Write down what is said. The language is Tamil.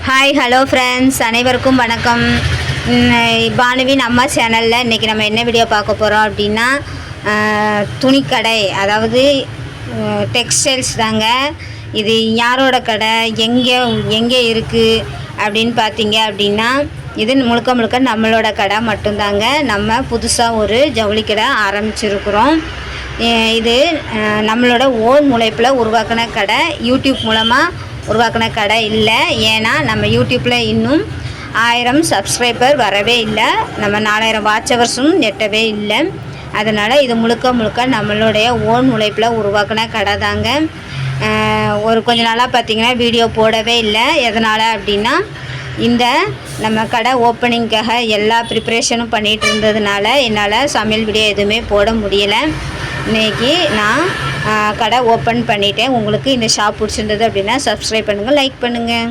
ஹாய் ஹலோ ஃப்ரெண்ட்ஸ், அனைவருக்கும் வணக்கம். பானுவின் அம்மா சேனலில் இன்றைக்கி நம்ம என்ன வீடியோ பார்க்க போகிறோம் அப்படின்னா, துணிக்கடை, அதாவது டெக்ஸ்டைல்ஸ் தாங்க. இது யாரோட கடை, எங்கே இருக்குது அப்படின்னு பார்த்தீங்க அப்படின்னா, இது முழுக்க நம்மளோட கடை மட்டும்தாங்க. நம்ம புதுசாக ஒரு ஜவுளி கடை ஆரம்பிச்சிருக்கிறோம். இது நம்மளோட ஓன் முளைப்பில் உருவாக்கின கடை, யூடியூப் மூலமாக உருவாக்கின கடை இல்லை. ஏன்னா நம்ம யூடியூப்பில் இன்னும் 1000 சப்ஸ்கிரைபர் வரவே இல்லை, நம்ம 4000 வாட்சவர்ஸும் எட்டவே இல்லை. அதனால் இது முழுக்க நம்மளுடைய ஓன் உழைப்பில் உருவாக்கின கடை தாங்க. கொஞ்ச நாளாக பார்த்திங்கன்னா வீடியோ போடவே இல்லை. எதனால் அப்படின்னா, இந்த நம்ம கடை ஓப்பனிங்காக எல்லா ப்ரிப்ரேஷனும் பண்ணிகிட்டு இருந்ததுனால என்னால் சமையல் வீடியோ எதுவுமே போட முடியலை. இன்றைக்கி நான் கடை ஓப்பன் பண்ணிட்டேன். உங்களுக்கு இந்த ஷாப் பிடிச்சிருந்தது அப்படின்னா சப்ஸ்கிரைப் பண்ணுங்கள், லைக் பண்ணுங்கள்.